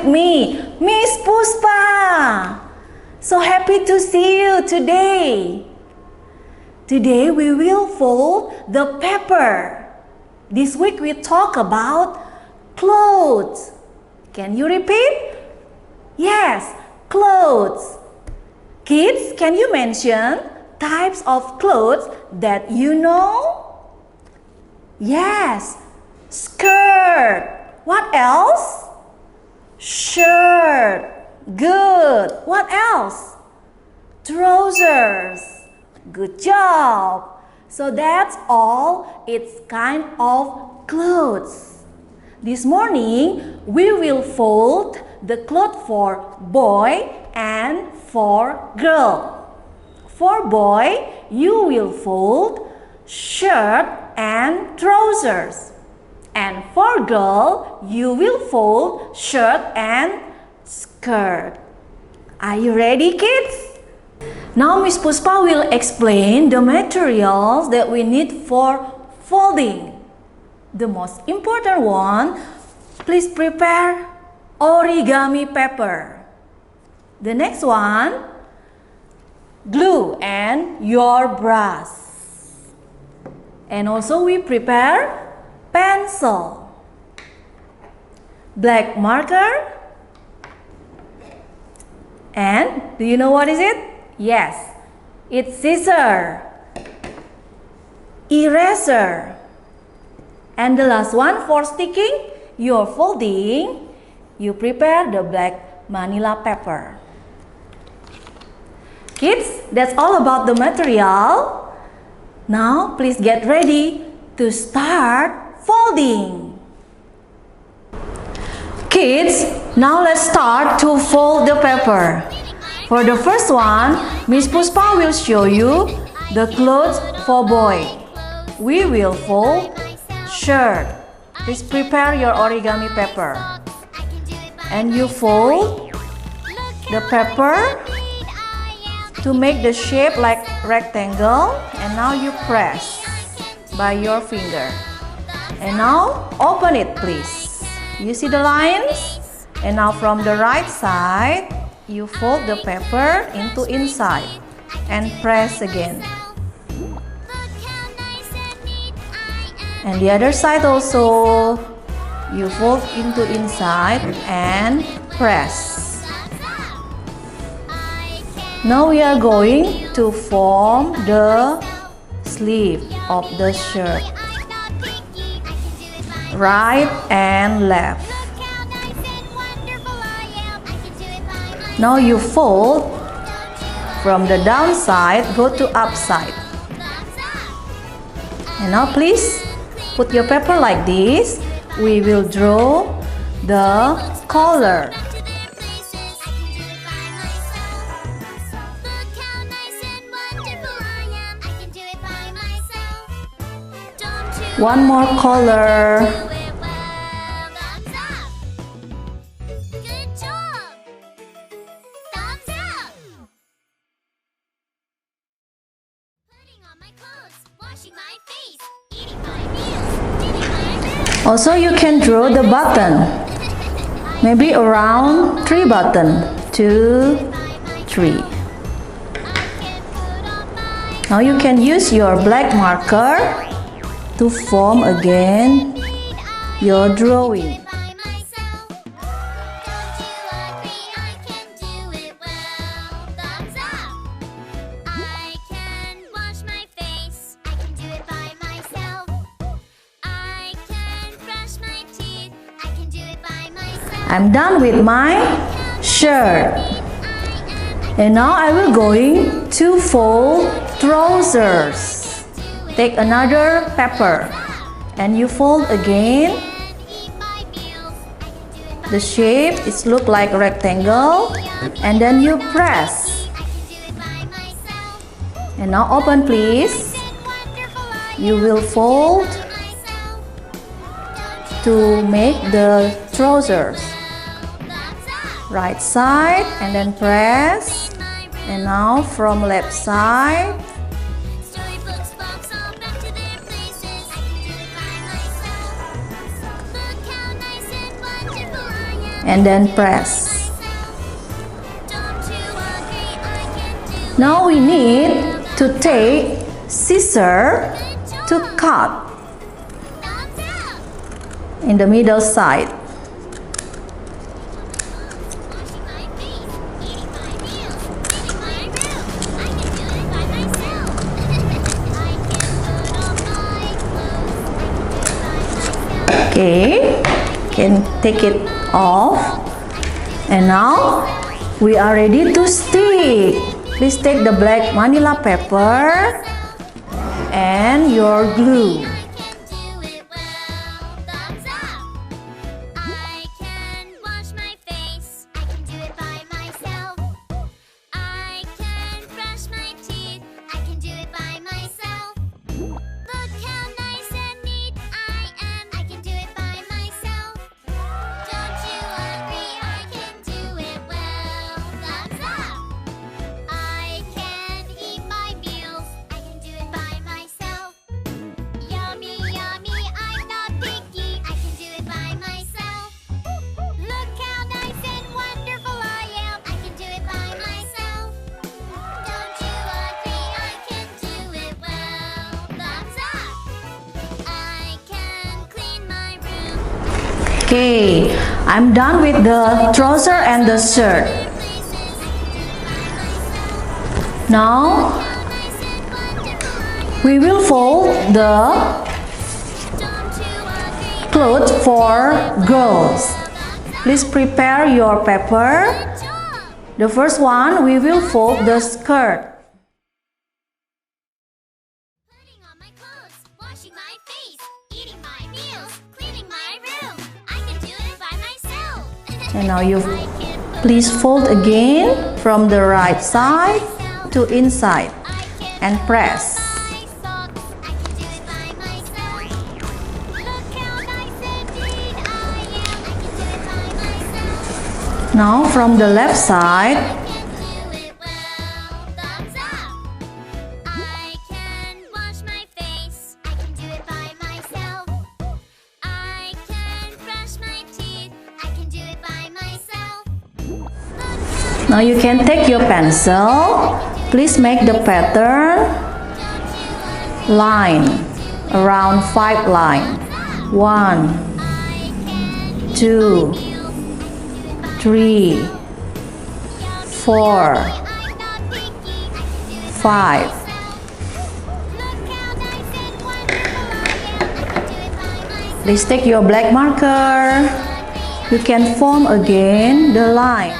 me, Miss Puspa. So happy to see you today. Today we will fold the paper. This week we talk about clothes. Can you repeat? Yes, clothes. Kids, can you mention types of clothes that you know? Yes, skirt. What else? Shirt. Good. What else? Trousers. Good job. So that's all its kind of clothes. This morning we will fold the clothes for boy and for girl. For boy, you will fold shirt and trousers. And for girl, you will fold shirt and skirt. Are you ready, kids? Now Miss Puspa will explain the materials that we need for folding. The most important one, please prepare origami paper. The next one, glue and your brush. And also we prepare pencil, black marker, and do you know what is it? Yes, it's scissor, eraser, and the last one for sticking your folding, you prepare the black manila paper. Kids, that's all about the material. Now please get ready to start folding. Kids, now let's start to fold the paper. For the first one, Miss Puspa will show you the clothes for boy. We will fold shirt. Please prepare your origami paper. And you fold the paper to make the shape like rectangle, and now you press by your finger. And now open it, please. You see the lines? And now from the right side, you fold the paper into inside and press again. And the other side also, you fold into inside and press. Now we are going to form the sleeve of the shirt. Right and left. Now you fold from the downside, go to upside. And now please put your paper like this. We will draw the collar. One more color. Also, you can draw the button. Maybe around 3 buttons. 2, 3. Now you can use your black marker to form again your drawing. I'm done with my shirt. And now I will going to fold trousers. Take another paper and you fold again. The shape is look like a rectangle, and then you press. And now open, please. You will fold to make the trousers. Right side and then press, and now from left side and then press. Now we need to take scissors to cut in the middle side. Okay, can take it off, and now we are ready to stick. Please take the black manila paper and your glue. Okay, I'm done with the trouser and the shirt. Now, we will fold the clothes for girls. Please prepare your paper. The first one, we will fold the skirt. And now you please fold again from the right side to inside and press. Now from the left side, now you can take your pencil. Please make the pattern line around 5 lines. 1, 2, 3, 4, 5. Please take your black marker. You can form again the line.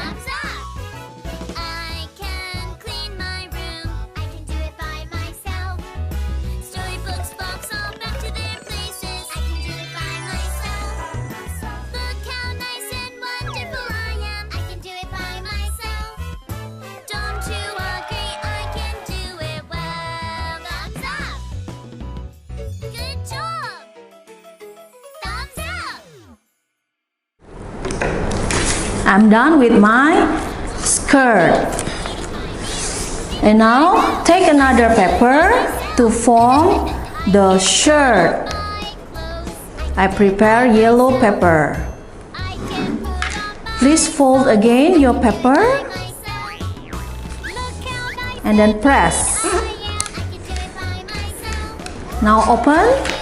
I'm done with my skirt. And now take another paper to form the shirt. I prepare yellow paper. Please fold again your paper and then press. Now open.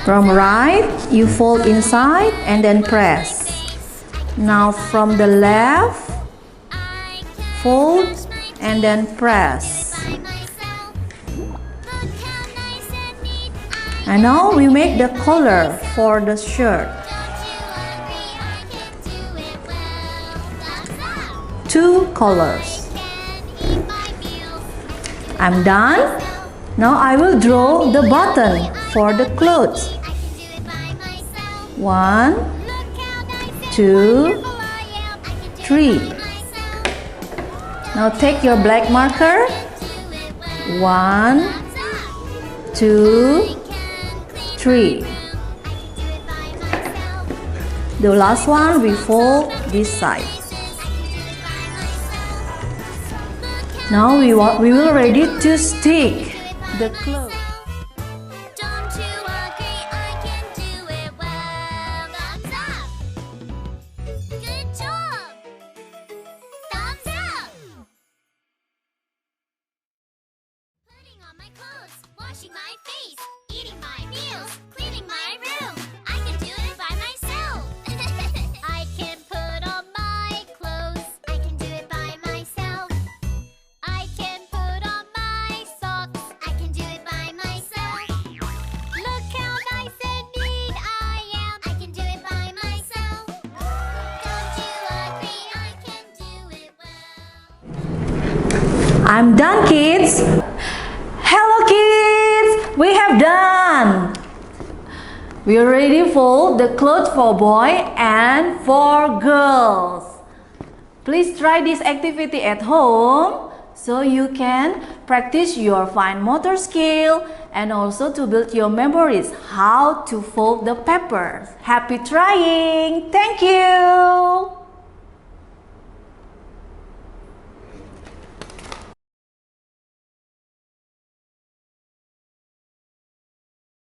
From right, you fold inside and then press. Now from the left, fold and then press. And now we make the collar for the shirt. 2 colors. I'm done. Now I will draw the button for the clothes. 1, 2, 3. Now take your black marker. 1, 2, 3. The last one we fold this side. Now we will ready to stick the clothes. washing my face, eating my meals, cleaning my room. I can do it by myself. I can put on my clothes. I can do it by myself. I can put on my socks. I can do it by myself. Look how nice and neat I am. I can do it by myself. Don't you agree? I can do it well. I'm done, kids. Hello, kids. We have done. We already fold the clothes for boy and for girls. Please try this activity at home so you can practice your fine motor skill and also to build your memories how to fold the papers. Happy trying! Thank you!